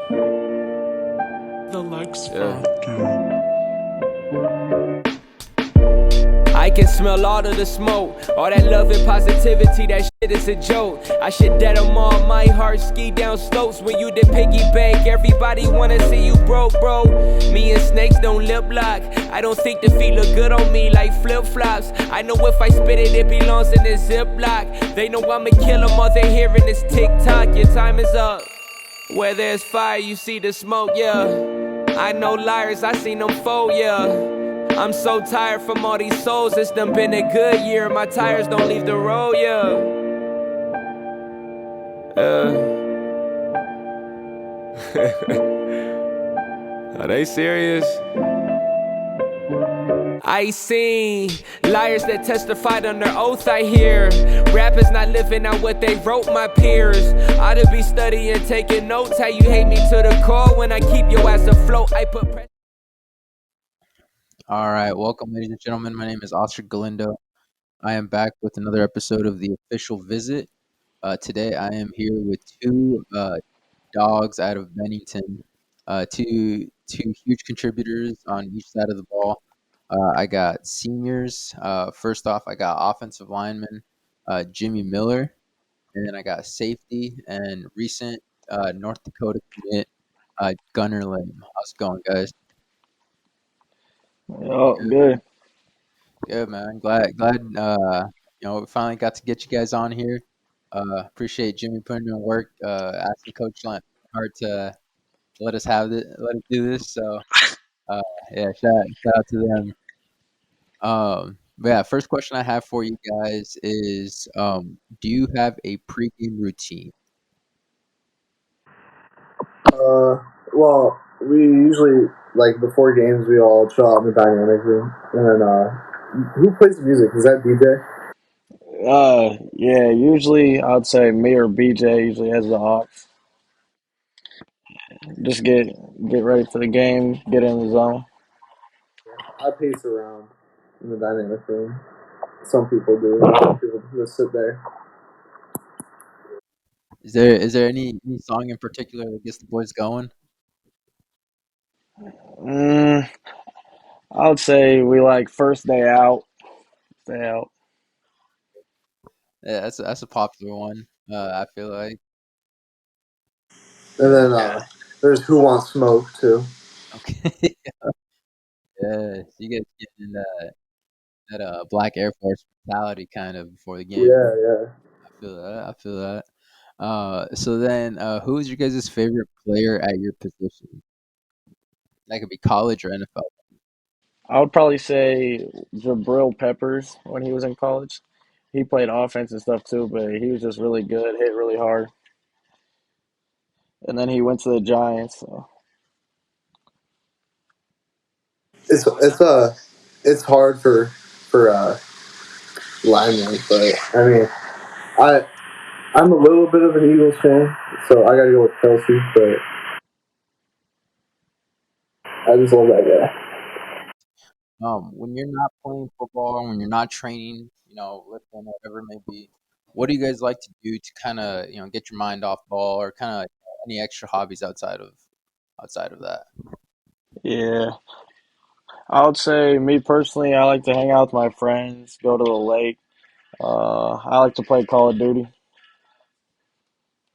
The Lex Yeah. I can smell all of the smoke, all that love and positivity, that shit is a joke. I should dead them all, my heart ski down slopes when you did piggyback. Everybody wanna see you broke, bro. Me and snakes don't lip lock. I don't think the feet look good on me like flip-flops. I know if I spit it, it belongs in this Ziploc. They know I'ma kill them, all they hearing is tick-tock. Your time is up. Where there's fire, you see the smoke, yeah. I know liars, I seen them fold, yeah. I'm so tired from all these souls, it's done been a good year. My tires don't leave the road, yeah. Are they serious? I seen liars that testified under oath, I hear. Rappers not living out what they wrote, my peers. Ought to be studying, taking notes. How you hate me to the core when I keep your ass afloat. I put pressure. All right. Welcome, ladies and gentlemen. My name is Oscar Galindo. I am back with another episode of The Official Visit. Today, I am here with two dogs out of Bennington, two huge contributors on each side of the ball. I got seniors. First off, I got offensive lineman Jimmy Miller, and then I got safety and recent North Dakota commit Gunnar Lym. How's it going, guys? Oh, good. Good, man. Glad. We finally got to get you guys on here. Appreciate Jimmy putting in work. Asking Coach Lenhart to let us do this. So, uh, yeah, shout out to them. But yeah, first question I have for you guys is, do you have a pregame routine? Uh, well, we usually like before games we all chill out in the dynamic room, and then who plays the music? Is that DJ? Yeah, usually I'd say me or BJ usually has the aux. Just get ready for the game, get in the zone. I pace around in the dynamic room. Some people do. Some people just sit there. Is there any song in particular that gets the boys going? Mm, I would say we like first day out, stay out. Yeah, that's a popular one. I feel like. And then Yeah. there's Who Wants Smoke too. Okay. Yeah, you guys getting that Black Air Force mentality kind of before the game. Yeah, yeah. I feel that. I feel that. So then, who is your guys' favorite player at your position? That could be college or NFL. I would probably say Jabril Peppers when he was in college. He played offense and stuff too, but he was just really good, hit really hard. And then he went to the Giants. So. It's hard for linemen, but I mean I I'm a little bit of an Eagles fan, so I gotta go with Kelsey, but I just love that guy. When you're not playing football, when you're not training, lifting, whatever it may be, what do you guys like to do to kind of, get your mind off ball or kind of any extra hobbies outside of that? Yeah. I would say me personally, I like to hang out with my friends, go to the lake. I like to play Call of Duty.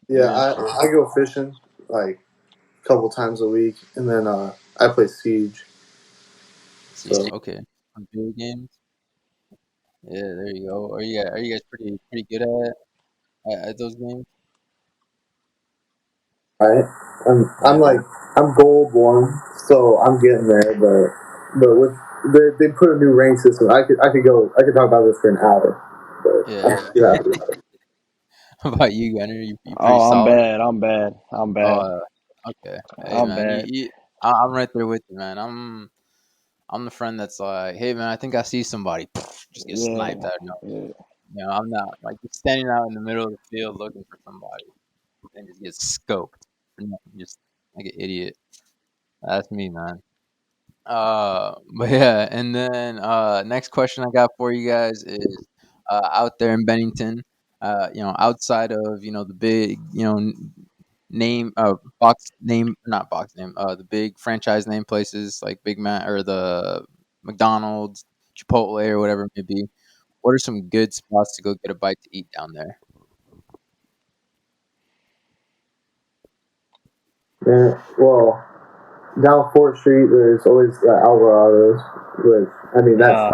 Yeah, Yeah, I go fishing like a couple times a week, and then I play Siege. See, So okay, on video games. Yeah, there you go. Are you guys pretty good at those games? right, I'm Yeah. like I'm gold one, so I'm getting there. But with they put a new rank system. I could talk about this for an hour, but Yeah. yeah. How about you, Gunner? You pretty Oh, I'm solid? bad. I'm bad. I'm bad. Oh, okay. Hey, I'm man, bad. I'm right there with you, man. I'm the friend that's like, hey, man, I think I see somebody. Just get sniped Yeah. out of nowhere. Yeah. I'm not like just standing out in the middle of the field looking for somebody and just get scoped. Just like an idiot. That's me, man. But yeah, and then next question I got for you guys is out there in Bennington, outside of the big, name box name not box name the big franchise name places like Big Mac or the McDonald's, Chipotle, or whatever it may be. What are some good spots to go get a bite to eat down there? Yeah, well, down Fort Street, there's always Alvarado's, which I mean Uh,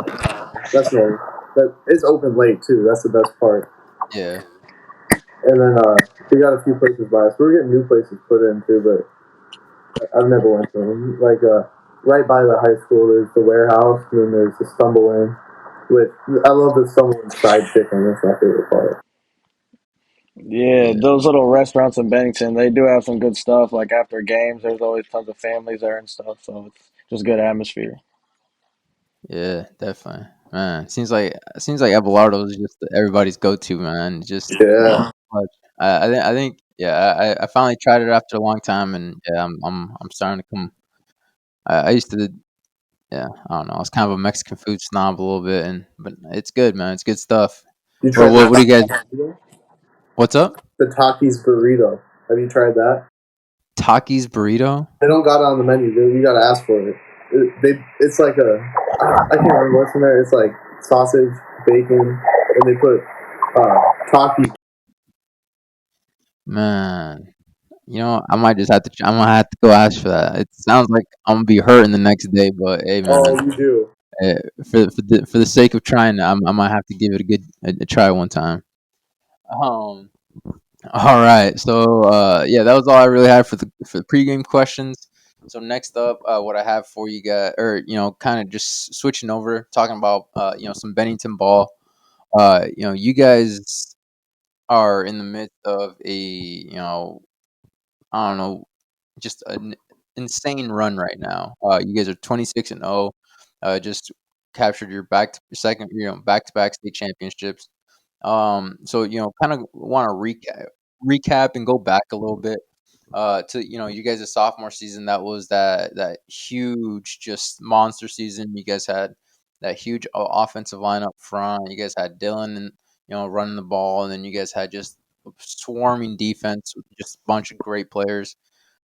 that's normal. But it's open late too. That's the best part. Yeah, And then we got a few places by us. We were getting new places put in too, but I've never went to them. Like right by the high school, there's the warehouse, and then there's the Stumble Inn. With I love the Stumble Inn fried chicken. That's my favorite part. yeah, yeah, those little restaurants in Bennington, they do have some good stuff. Like after games, there's always tons of families there and stuff, so it's just good atmosphere. yeah, definitely. Man, seems like Abelardo is just everybody's go-to, man. Just Yeah. much. I think yeah. I finally tried it after a long time, and yeah, I'm starting to come. I used to yeah. I don't know. I was kind of a Mexican food snob a little bit, and but it's good, man. It's good stuff. You What tried what, what do you guys? What's up? the Takis burrito? Have you tried that? Takis burrito. They don't got it on the menu, dude. You gotta ask for it. It's like I can't remember what's in there. It's like sausage, bacon, and they put Takis. Man, I might just have to. I'm gonna have to go ask for that. It sounds like I'm gonna be hurting the next day, but hey, man, Oh, you do. for the sake of trying, I might have to give it a try one time. Um. All right. So, yeah, that was all I really had for the pregame questions. So next up, what I have for you guys, or kind of just switching over, talking about some Bennington ball. You guys are in the midst of a I don't know, just an insane run right now. You guys are 26-0. Just captured your second, back to back state championships. So kind of want to recap and go back a little bit to you guys' sophomore season. That was that huge, just monster season. You guys had that huge offensive line up front. You guys had Dylan and running the ball, and then you guys had just a swarming defense with just a bunch of great players.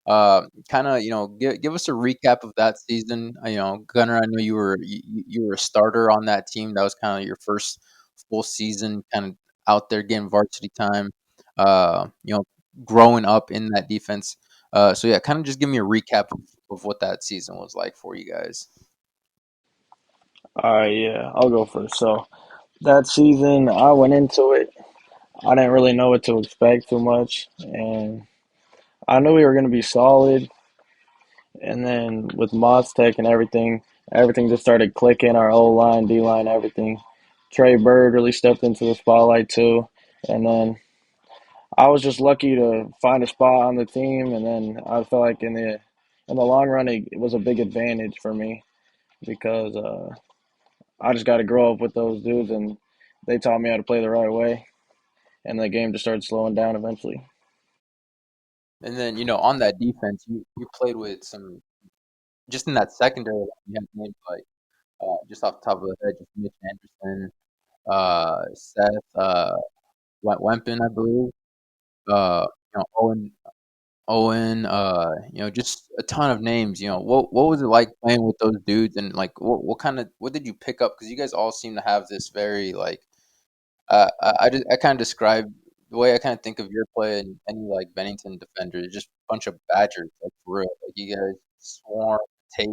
Kind of give us a recap of that season. Gunnar, I know you were a starter on that team. That was kind of your first full season, kind of out there getting varsity time. Uh, you know, growing up in that defense. So yeah, kind of just give me a recap of what that season was like for you guys. All right, yeah, I'll go first. So that season, I went into it. I didn't really know what to expect too much, and I knew we were going to be solid. And then with Moss Tech and everything just started clicking. Our O line, D line, everything. Trey Bird really stepped into the spotlight too, and then I was just lucky to find a spot on the team. And then I felt like in the long run, it was a big advantage for me because I just got to grow up with those dudes, and they taught me how to play the right way. And the game just started slowing down eventually. And then on that defense, you played with some just in that secondary line. You had names like just off the top of the head, just Mitch Anderson, Seth, Wempen, I believe. Owen, just a ton of names. What was it like playing with those dudes, and like what did you pick up? Because you guys all seem to have this very like I kind of describe the way I kind of think of your play and any like Bennington defenders, just a bunch of Badgers, like for real. Like you guys swarm, take.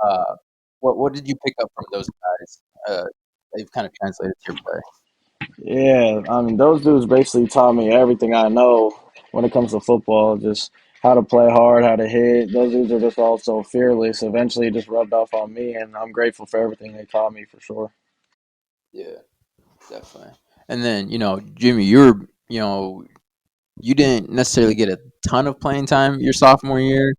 Uh, what did you pick up from those guys? That you've kind of translated to your play. Yeah, I mean, those dudes basically taught me everything I know when it comes to football, just how to play hard, how to hit. Those dudes are just all so fearless. Eventually, it just rubbed off on me, and I'm grateful for everything they taught me for sure. Yeah, definitely. And then Jimmy, you didn't necessarily get a ton of playing time your sophomore year.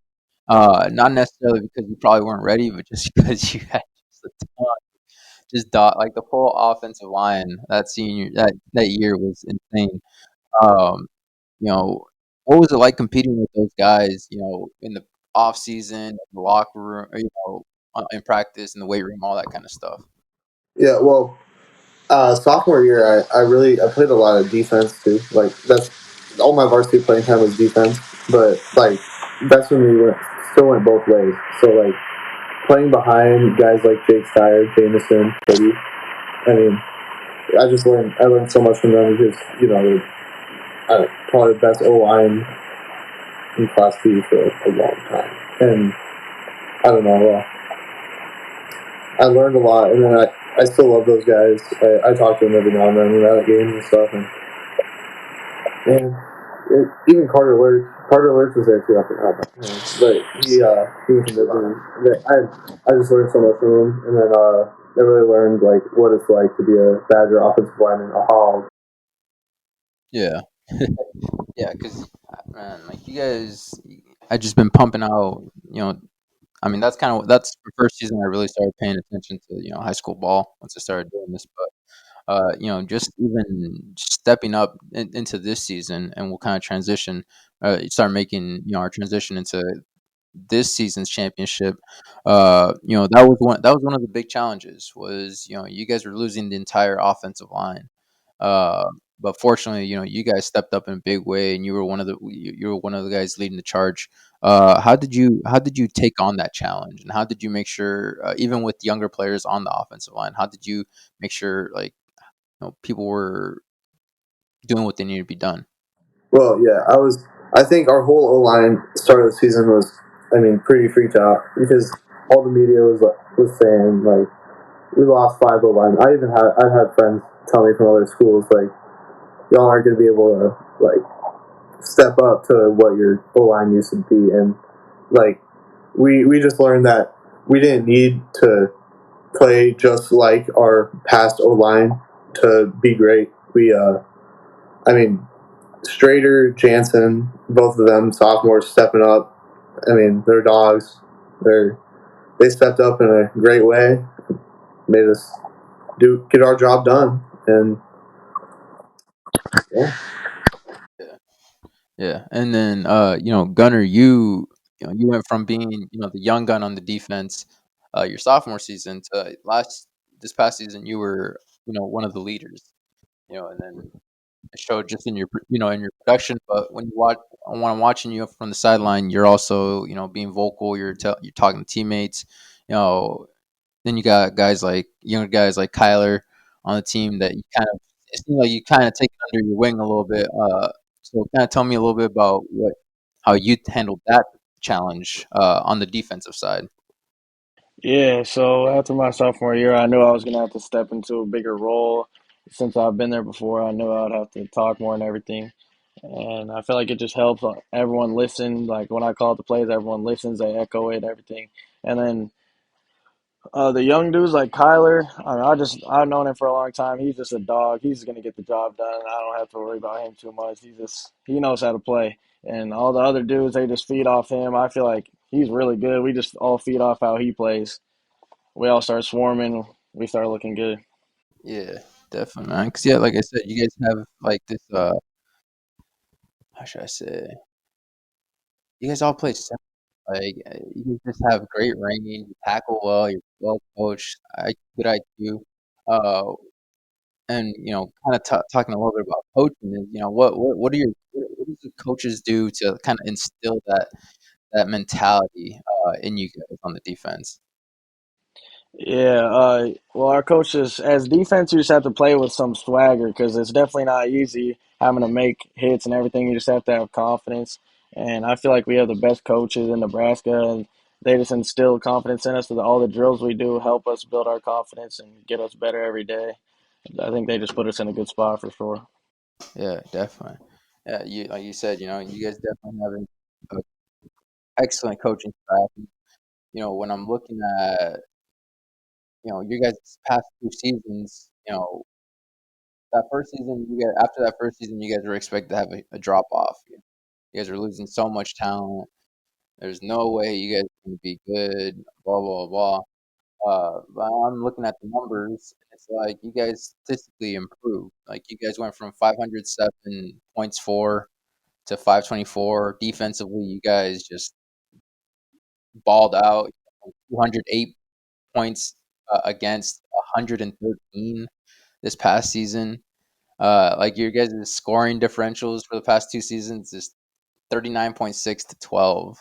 Not necessarily because you probably weren't ready, but just because you had just a ton, just like the full offensive line that year was insane. Um, you know, what was it like competing with those guys? In the off season, in the locker room, or, in practice, in the weight room, all that kind of stuff. Yeah, well, sophomore year, I played a lot of defense too. Like all my varsity playing time was defense, but like that's when we still went both ways. So like playing behind guys like Jake Steyer, Jameson, Cody. I mean, I learned so much from them because they're probably the best O line in Class B for a long time, and I don't know. I learned a lot, and then I still love those guys. I talk to them every now and then when we're at games and stuff, and even Carter Lurch was there too. I forgot about him, but he was a good one. I just learned so much from him, and then I really learned like what it's like to be a Badger offensive lineman, a hog. Yeah. Yeah, because man, like you guys, I just been pumping out. I mean, that's the first season I really started paying attention to high school ball once I started doing this. But just even stepping up into this season, and we'll kind of transition, start making our transition into this season's championship. That was one of the big challenges. Was you guys were losing the entire offensive line. Uh, but fortunately, you guys stepped up in a big way, and you were one of the guys leading the charge. How did you take on that challenge, and how did you make sure, even with younger players on the offensive line, how did you make sure like people were doing what they needed to be done? Well, yeah, I think our whole O line start of the season was, I mean, pretty freaked out because all the media was saying like we lost five O line. I've had friends tell me from other schools like y'all aren't going to be able to like step up to what your O line used to be, and like we just learned that we didn't need to play just like our past O line to be great. I mean, Strader, Jansen, both of them sophomores stepping up. I mean, they're dogs. They stepped up in a great way, made us get our job done, and yeah. Yeah, yeah. And then Gunner, you went from being the young gun on the defense your sophomore season to last this past season you were one of the leaders. And then it showed just in your production. But when I'm watching you from the sideline, you're also being vocal. You're talking to teammates. You know, then you got younger guys like Kyler on the team that you kind of it seems like you kind of take it under your wing a little bit. So kind of tell me a little bit about how you handled that challenge on the defensive side. Yeah, so after my sophomore year, I knew I was gonna have to step into a bigger role. Since I've been there before, I knew I would have to talk more and everything. And I feel like it just helps everyone listen. Like when I call the plays, everyone listens, they echo it, everything. And then the young dudes like Kyler, I mean, I've known him for a long time. He's just a dog. He's gonna get the job done. I don't have to worry about him too much. He knows how to play. And all the other dudes, they just feed off him. I feel like he's really good. We just all feed off how he plays. We all start swarming. We start looking good. Yeah, definitely, man. Because yeah, like I said, you guys have like this. How should I say? You guys all play simple. Like you just have great range. You tackle well. You're well coached. Good IQ. Uh, and kind of talking a little bit about coaching is what does the coaches do to kind of instill that mentality in you guys on the defense? Yeah, well, our coaches, as defense, you just have to play with some swagger because it's definitely not easy having to make hits and everything. You just have to have confidence. And I feel like we have the best coaches in Nebraska, and they just instill confidence in us with all the drills we do, help us build our confidence and get us better every day. I think they just put us in a good spot for sure. Yeah, definitely. Yeah, you like you said, you guys definitely have an excellent coaching staff. When I'm looking at you guys past two seasons, that first season, after that first season, you guys were expected to have a drop off. You guys are losing so much talent. There's no way you guys can be good. Blah blah blah. But I'm looking at the numbers. It's like you guys statistically improved. Like you guys went from 507 points for to 524. Defensively, you guys just balled out. 208 points against 113 this past season. Like your guys' scoring differentials for the past 2 seasons is 39.6 to 12.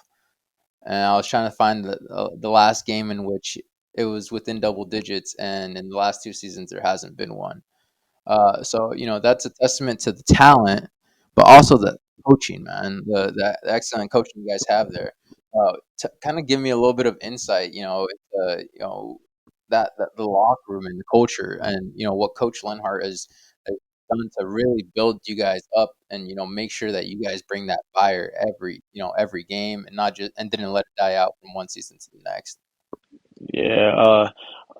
And I was trying to find the last game in which it was within double digits, and in the last 2 seasons there hasn't been one. So that's a testament to the talent, but also the coaching, man. The excellent coaching you guys have there. Kind of give me a little bit of insight, that the locker room and the culture, and what Coach Lenhart has done to really build you guys up, and make sure that you guys bring that fire every game, and not just and didn't let it die out from one season to the next. Yeah,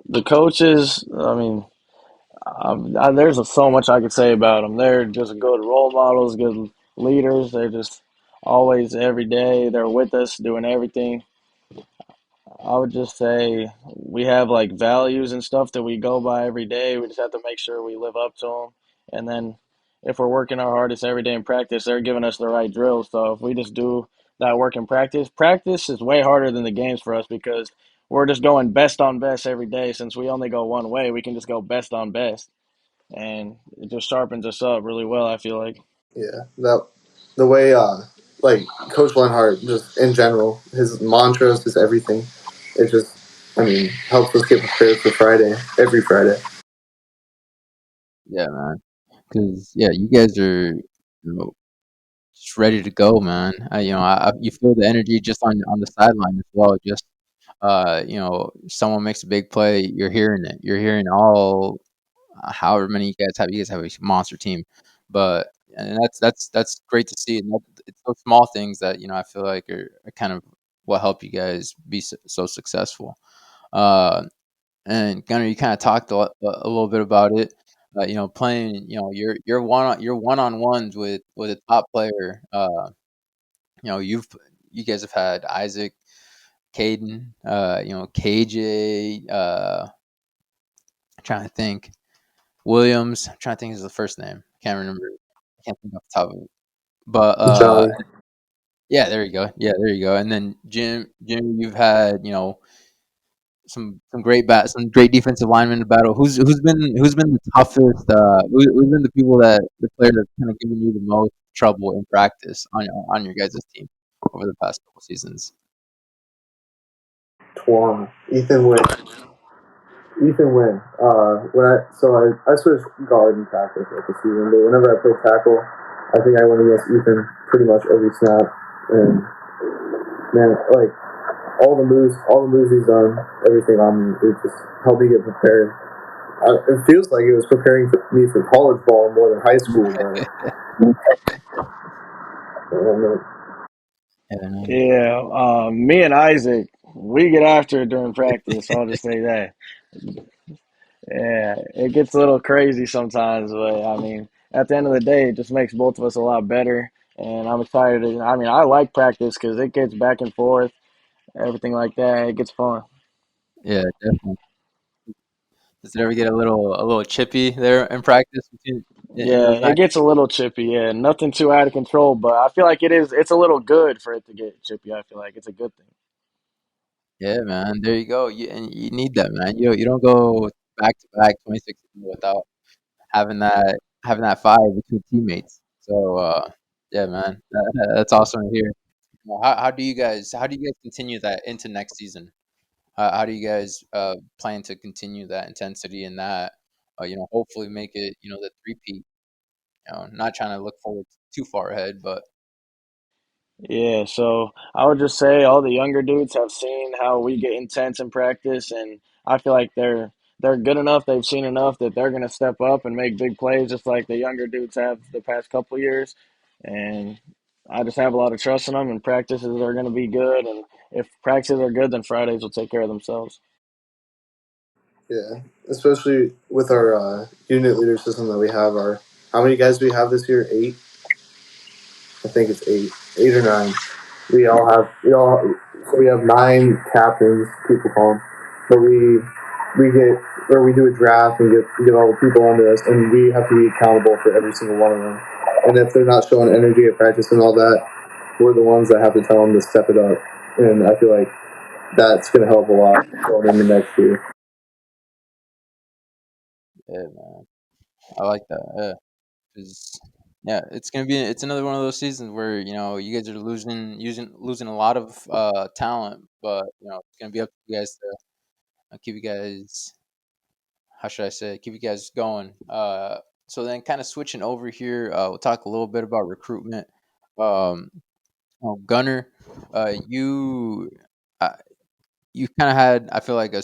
the coaches. I mean, there's so much I could say about them. They're just good role models, good leaders. They're just always every day. They're with us, doing everything. I would just say we have like values and stuff that we go by every day. We just have to make sure we live up to them. And then if we're working our hardest every day in practice, they're giving us the right drills. So if we just do that work in practice, practice is way harder than the games for us because we're just going best on best every day. Since we only go one way, we can just go best on best. And it just sharpens us up really well, I feel like. Yeah, that the way like Coach Lenhart just in general, his mantras, his everything. It just, I mean, helps us get prepared for Friday every Friday. Yeah, man. Because you guys are just ready to go, man. You feel the energy just on the sideline as well. Just someone makes a big play, you're hearing it. You're hearing all however many you guys have. You guys have a monster team, but and that's great to see. And it's those small things that I feel like are kind of what help you guys be so successful. Uh, and Gunnar, you kind of talked a little bit about it. Playing, your one on ones with a top player. You know, you've you guys have had Isaac, Caden, KJ. Trying to think, Williams. I'm trying to think of the first name. Can't remember. I can't think off the top of it. But Jolly. yeah, there you go. Yeah, there you go. And then Jim, you've had some great defensive linemen to battle. Who's been the toughest? Who's been the people the player that's kind of given you the most trouble in practice on your guys' team over the past couple seasons? Twan. Ethan Wynn. Ethan Wynn. I switched guard and tackle for the season, but whenever I play tackle, I think I went against Ethan pretty much every snap. And man, like all the moves he's done, everything on me, it just helped me get prepared. It feels like it was preparing me for college ball more than high school, but I don't know. Yeah, Yeah, me and Isaac, we get after it during practice. I'll just say that. Yeah, it gets a little crazy sometimes, but I mean, at the end of the day, it just makes both of us a lot better. And I'm excited. I mean, I like practice because it gets back and forth, everything like that. It gets fun. yeah, definitely. Does it ever get a little chippy there in practice in Yeah, those it matches? gets a little chippy. Yeah, nothing too out of control, but I feel like it is. It's a little good for it to get chippy. I feel like it's a good thing. Yeah, man. There you go. You need that, man. You don't go back to back 26 without having that fire between teammates. So yeah, man, that's awesome to hear. How do you guys continue that into next season? How do you guys plan to continue that intensity and that hopefully make it the three-peat. Not trying to look forward too far ahead, but Yeah, so I would just say all the younger dudes have seen how we get intense in practice, and I feel like they're good enough. They've seen enough that they're gonna step up and make big plays, just like the younger dudes have the past couple years. And I just have a lot of trust in them, and practices are gonna be good. And if practices are good, then Fridays will take care of themselves. Yeah, especially with our unit leader system that we have. How many guys do we have this year? 8. I think it's 8 or 9. We all so we have 9 captains. People call them, but we get or we do a draft and get all the people under us, and we have to be accountable for every single one of them. And if they're not showing energy at practice and all that, we're the ones that have to tell them to step it up. And I feel like that's going to help a lot going into next year. yeah, man, I like that. Yeah. 'cause yeah, it's another one of those seasons where, you guys are losing a lot of, talent, but, it's gonna be up to you guys to, keep you guys how should I say it? Keep you guys going. So then kinda switching over here, we'll talk a little bit about recruitment. Um, Gunnar, you, uh, you kinda had, I feel like,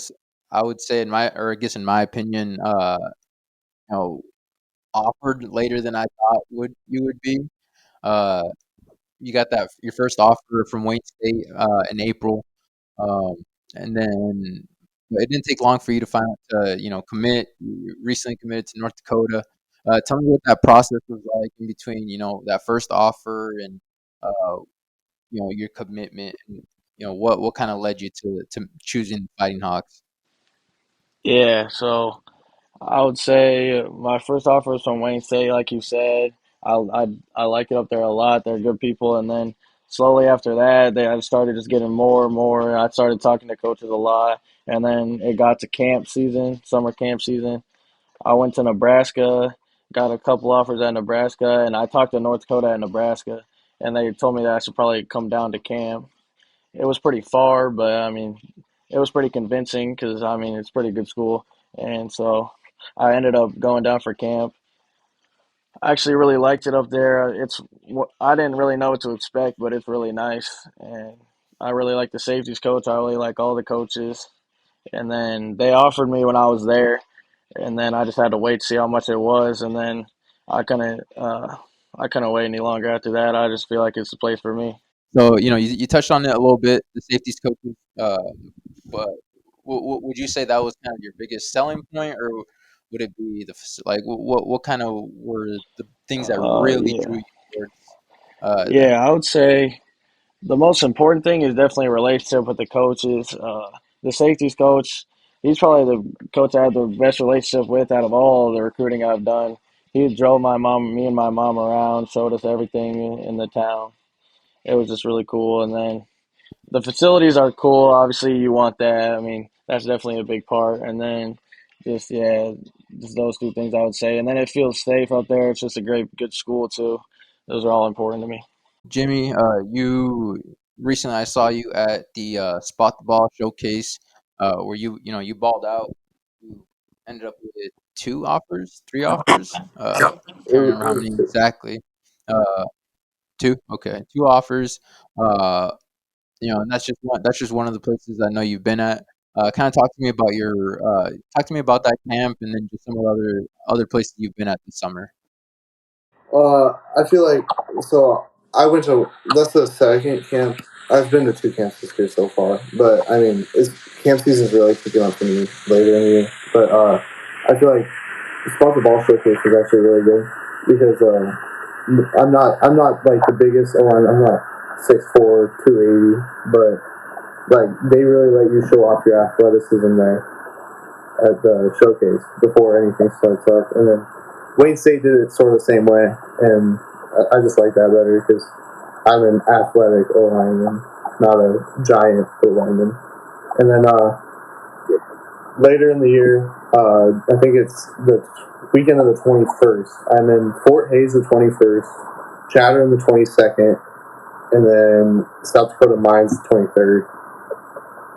I would say I guess in my opinion, you know, offered later than I thought you would be. Uh, you got that your first offer from Wayne State, in April, um, and then it didn't take long for you to commit. You recently committed to North Dakota. Tell me what that process was like in between, that first offer and, uh, your commitment, and, what kinda led you to choosing Fighting Hawks? Yeah, so I would say my first offer was from Wayne State, like you said. I like it up there a lot. They're good people, and then slowly after that, I started just getting more and more. I started talking to coaches a lot, and then it got to camp season, summer camp season. I went to Nebraska, got a couple offers at Nebraska, and I talked to North Dakota and Nebraska, and they told me that I should probably come down to camp. It was pretty far, but I mean, it was pretty convincing because I mean it's a pretty good school, and so I ended up going down for camp. I actually really liked it up there. I didn't really know what to expect, but it's really nice, and I really like the safeties coach. I really like all the coaches, and then they offered me when I was there, and then I just had to wait to see how much it was, and then I couldn't I couldn't wait any longer after that. I just feel like it's the place for me. So, you touched on it a little bit, the safeties coaches, but would you say that was kind of your biggest selling point, or would it be like what kind of were the things that really drew Yeah, you towards them? yeah. I would say the most important thing is definitely a relationship with the coaches. The safeties coach, he's probably the coach I had the best relationship with out of all the recruiting I've done. He drove me and my mom around, showed us everything in the town. It was just really cool. And then the facilities are cool. Obviously, you want that. I mean, that's definitely a big part. And then yeah, just those two things I would say. And then it feels safe out there. It's just a good school too. Those are all important to me. Jimmy, you recently I saw you at the Spot the Ball showcase, where you balled out. You ended up with three offers. Can't remember how many exactly. Uh, two, okay, two offers. Uh, and that's just one of the places I know you've been at. Kind of talk to me about that camp, and then just some of the other places you've been at this summer. I feel like so. I went to that's the second camp. I've been to two camps this year so far, but I mean, camp season's really picking up for me later in the year. But I feel like the sponsor ball showcase is actually really good because I'm not like the biggest. Oh, I'm not 6'4", 280, but like they really let you show off your athleticism there at the showcase before anything starts up. And then Wayne State did it sort of the same way, and I just like that better because I'm an athletic O lineman, not a giant O lineman. And then later in the year, I think it's the weekend of the 21st. I'm in Fort Hays the 21st, Chatham the 22nd, and then South Dakota Mines the 23rd.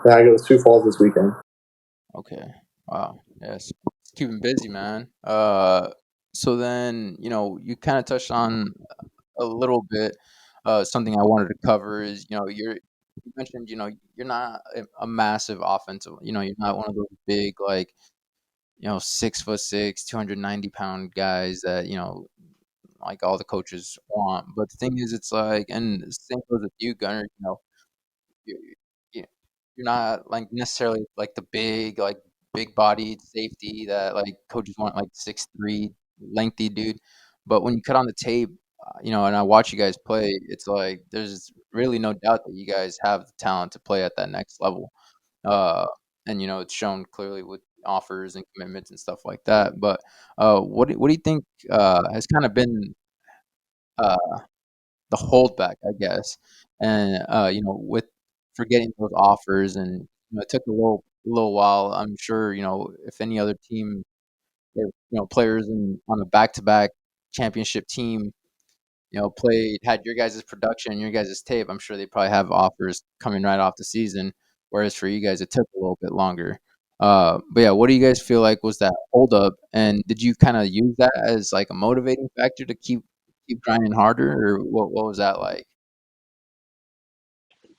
And I go to Sioux Falls this weekend. Okay. Wow. Yes. It's keeping busy, man. So then, you kind of touched on a little bit. Something I wanted to cover is, you mentioned, you're not a massive offensive, you're not one of those big, like, 6'6", 290-pound guys that, like all the coaches want. But the thing is, it's like, and the same goes with you, Gunner, you you you're not, like, necessarily, like, the big-bodied safety that, like, coaches want, like, 6'3", lengthy dude. But when you cut on the tape, and I watch you guys play, it's like there's really no doubt that you guys have the talent to play at that next level. Uh, and, it's shown clearly with offers and commitments and stuff like that. But, what do you think, has kinda been, uh the holdback, I guess, and, with for getting those offers, and, it took a little while. I'm sure, if any other team or, players on a back-to-back championship team, played had your guys' production and your guys' tape, I'm sure they probably have offers coming right off the season. Whereas for you guys, it took a little bit longer. But yeah, what do you guys feel like was that holdup? And did you kind of use that as like a motivating factor to keep grinding harder, or what was that like?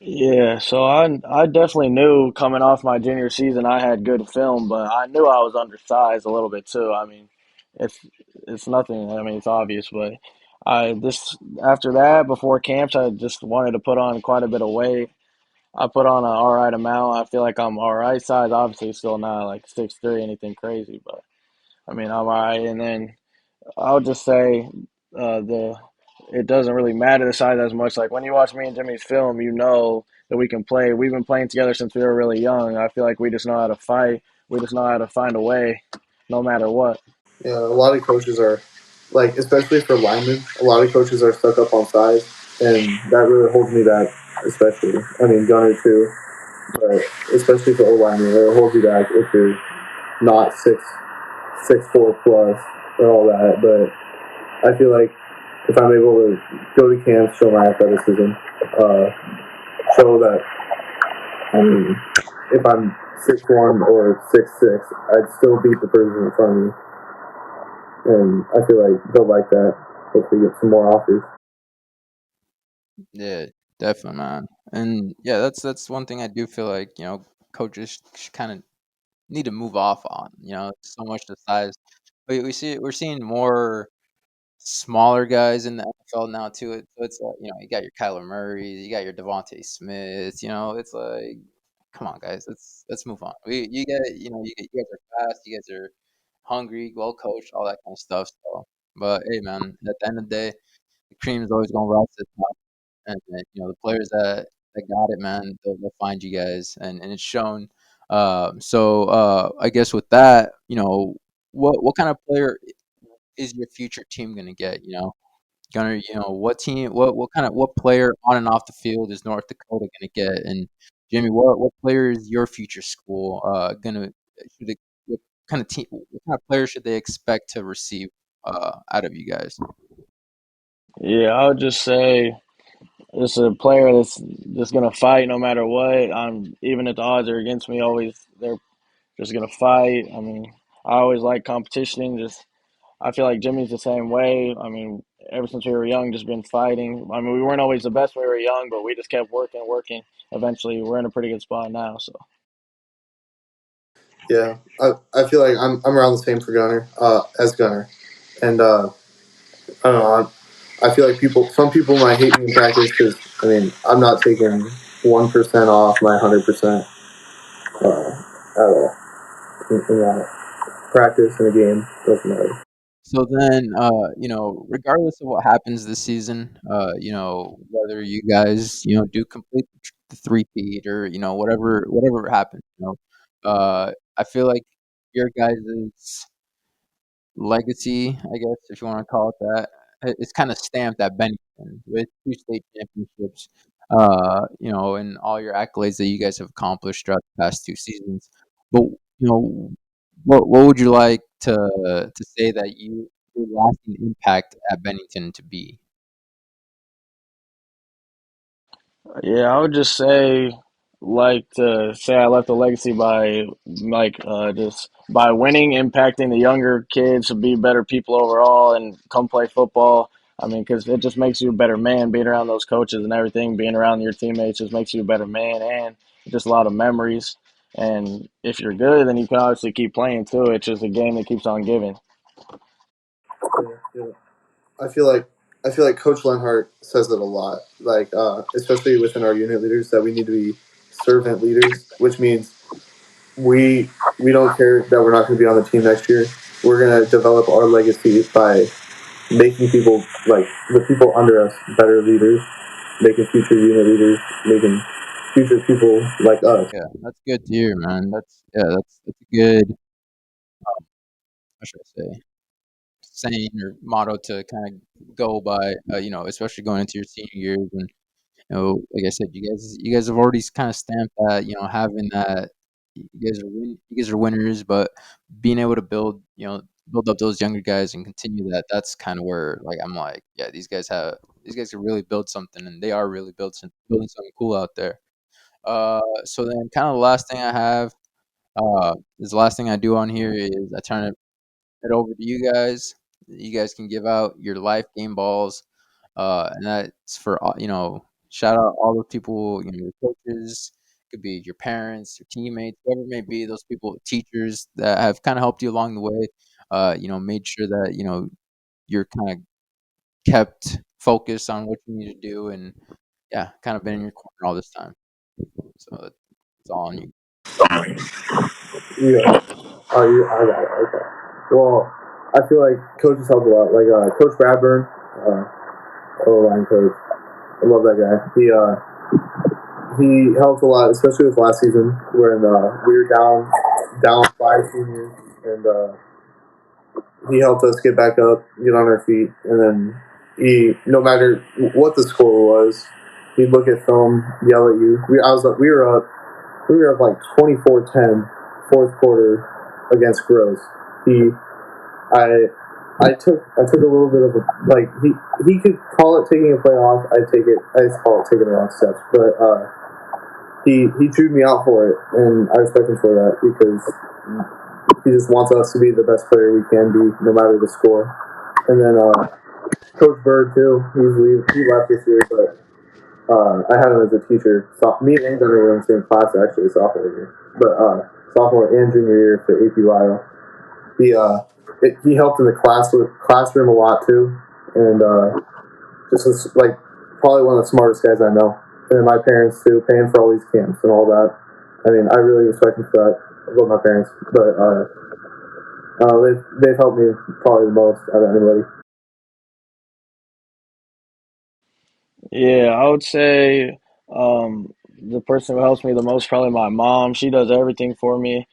Yeah, so I definitely knew coming off my junior season I had good film, but I knew I was undersized a little bit too. I mean, it's it's nothing. I mean, it's obvious, but I this after that before camps, I just wanted to put on quite a bit of weight. I put on an all right amount. I feel like I'm all right size. Obviously, still not like 6'3", anything crazy, but I mean I'm all right. And then I'll just say the it doesn't really matter the size as much. Like when you watch me and Jimmy's film, you know that we can play. We've been playing together since we were really young. I feel like we just know how to fight. We just know how to find a way, no matter what. Yeah, a lot of coaches are like, especially for linemen, a lot of coaches are stuck up on size, and that really holds me back. Especially, I mean, Gunnar too, but especially for O linemen, it holds you back if you're not 6'4" plus and all that. But I feel like if I'm able to go to camp, show my athleticism, uh, show that, I mean, if I'm 6'1" or 6'6", I'd still beat the person in front of me, and I feel like they'll like that if they get some more offers. Yeah, definitely, man. And yeah, that's one thing I do feel like coaches kind of need to move off on. So much the size. We're seeing more smaller guys in the NFL now too. So it's like, you got your Kyler Murrays, you got your Devontae Smiths. It's like, come on, guys, let's move on. You get you guys are fast, you guys are hungry, well coached, all that kind of stuff. So, but hey, man, at the end of the day, the cream is always gonna rise to the top, and then, the players that got it, man, they'll find you guys, and it's shown. I guess with that, what kind of player is your future team gonna get? Gunner, what team, what player on and off the field is North Dakota gonna get? And Jimmy, what player is your future school gonna should it, what kind of team, what kind of player should they expect to receive out of you guys? Yeah, I would just say this is a player that's just gonna fight no matter what. Even if the odds are against me, always they're just gonna fight. I mean, I always like competition. Just I feel like Jimmy's the same way. I mean, ever since we were young, just been fighting. I mean, we weren't always the best when we were young, but we just kept working, working. Eventually, we're in a pretty good spot now. So, Yeah, I feel like I'm around the same for Gunner as Gunner, and I don't know. I feel like some people might hate me in practice because I mean I'm not taking 1% off my 100% at all in that practice in a game doesn't matter. So then, regardless of what happens this season, whether you guys, do complete the three-peat or, whatever happens, I feel like your guys' legacy, I guess, if you want to call it that, it's kind of stamped at Bennington with two state championships, and all your accolades that you guys have accomplished throughout the past two seasons. But you know, what would you like to say that your lasting impact at Bennington to be? yeah, I would just say, like to say I left a legacy by just by winning, impacting the younger kids to be better people overall and come play football. I mean, because it just makes you a better man being around those coaches and everything. Being around your teammates just makes you a better man and just a lot of memories. And if you're good, then you can obviously keep playing too. It's just a game that keeps on giving. Yeah, yeah. I feel like Coach Lenhart says it a lot, like especially within our unit leaders, that we need to be servant leaders, which means we don't care that we're not going to be on the team next year. We're going to develop our legacy by making people like the people under us better leaders, making future unit leaders, making future people like us. Yeah, that's good to hear, man. That's a good, how should I say, saying or motto to kind of go by. Especially going into your senior years, and like I said, you guys have already kind of stamped that, having that you guys are winners, but being able to build, build up those younger guys and continue that. That's kind of where like I'm like, yeah, these guys can really build something, and they are really building something cool out there. So then kind of the last thing I have is the last thing I do on here is I turn it over to you guys. You guys can give out your life game balls, and that's for shout out all the people, your coaches, could be your parents, your teammates, whoever it may be. Those people, teachers that have kind of helped you along the way. Made sure that you're kind of kept focused on what you need to do, and yeah, kind of been in your corner all this time. So it's all on you. Yeah. Oh, I got it. Okay. Well, I feel like coaches help a lot. Like Coach Bradburn, O-line coach. I love that guy. He helped a lot, especially with last season when we were down 5 seniors, and he helped us get back up, get on our feet, and then no matter what the score was, he'd look at film, yell at you. We were up like 24-10, fourth quarter against Gross. He, I, I took a little bit of a like he could call it taking a play off. I just call it taking the wrong steps, but he chewed me out for it, and I respect him for that because he just wants us to be the best player we can be, no matter the score. And then Coach Bird too. He left this year, but I had him as a teacher. Me and Gunnar were in the same class actually sophomore year, but sophomore and junior year for AP Lyle. He helped in the classroom a lot too, and just was like probably one of the smartest guys I know. And then my parents too, paying for all these camps and all that. I mean, I really respect him for that. I love my parents, but they've helped me probably the most out of anybody. Yeah, I would say the person who helps me the most is probably my mom. She does everything for me.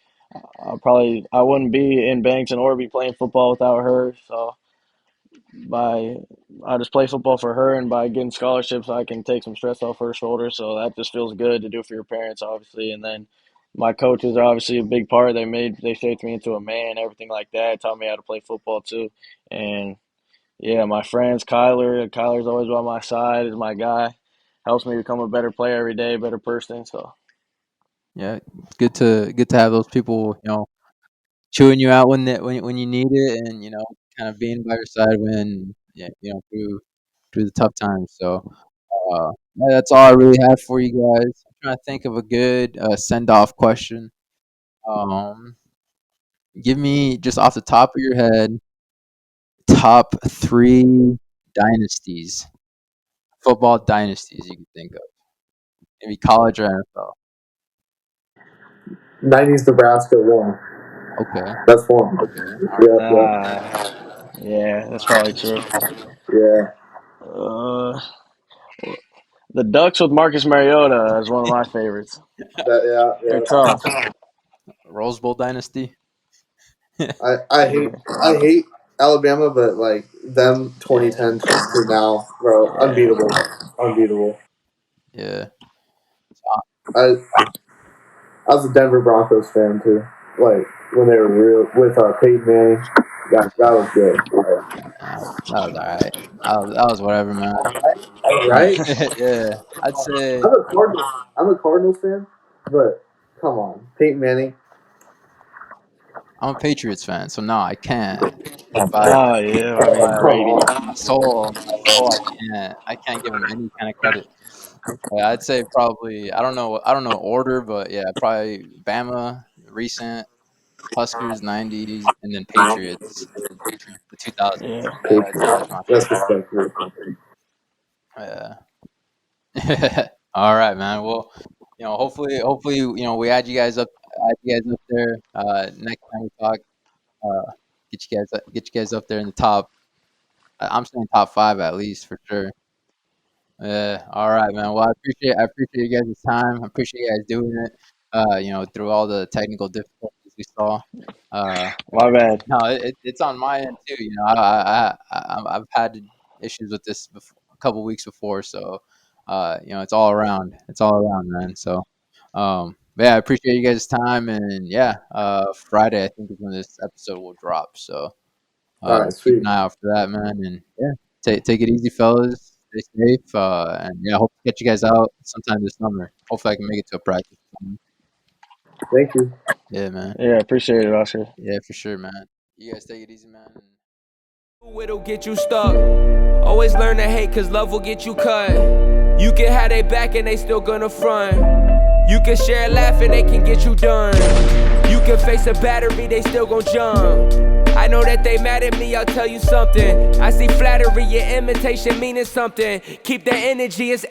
I wouldn't be in Bennington or be playing football without her. So by I just play football for her, and by getting scholarships, I can take some stress off her shoulders. So that just feels good to do for your parents, obviously. And then my coaches are obviously a big part. They shaped me into a man, everything like that. Taught me how to play football too. And yeah, my friends, Kyler's always by my side. Is my guy. Helps me become a better player every day, better person. So Yeah, good to have those people, chewing you out when you need it, and kind of being by your side when yeah, through the tough times. So yeah, that's all I really have for you guys. I'm trying to think of a good send off question. Um, Give me just off the top of your head top three dynasties, football dynasties you can think of, maybe college or NFL. '90s Nebraska won. Okay, That's one. all right. Yep, yep. yeah, that's probably true. Yeah. Uh, the Ducks with Marcus Mariota is one of my favorites. Yeah. They're tough. Rose Bowl dynasty. I hate Alabama, but like them Yeah, 2010 to now, bro, yeah, unbeatable, unbeatable. Yeah. I I was a Denver Broncos fan too. Like when they were real with Peyton Manning, that was good. That was all right. That was whatever, man. Right? Yeah, I'd say I'm a Cardinals fan, but come on, Peyton Manning. I'm a Patriots fan, so no, I can't. By oh yeah. I mean by Come Brady. on. my soul, I can't give him any kind of credit. I'd say probably I don't know order, but yeah, probably Bama, recent Huskers, '90s, and then Patriots, the 2000s. Yeah, That's my That's favorite. respectful. Yeah. All right, man. Well, hopefully, add you guys up there. Next time we talk, get you guys up there in the top. I'm saying top five at least for sure. Yeah. All right, man. Well, I appreciate you guys' time. I appreciate you guys doing it. Through all the technical difficulties we saw. Uh, my bad. no, it's on my end too. I've had issues with this a couple weeks before, so it's all around. It's all around, man. So, but yeah, I appreciate you guys' time, and yeah, Friday I think is when this episode will drop. So, All right, Keep an sweet. eye out for that, man. And yeah, take it easy, fellas. Stay safe. And yeah, I hope to catch you guys out sometime this summer. Hopefully, I can make it to a practice. Thank you. Yeah, man. Yeah, appreciate it, Oscar. Yeah, for sure, man. You guys take it easy, man. It'll get you stuck. Always learn to hate, cause love will get you cut. You can have they back and they still gonna front. You can share a laugh and they can get you done. You can face a battery, they still gon' jump. I know that they mad at me, I'll tell you something. I see flattery, your imitation meaning something. Keep the energy, it's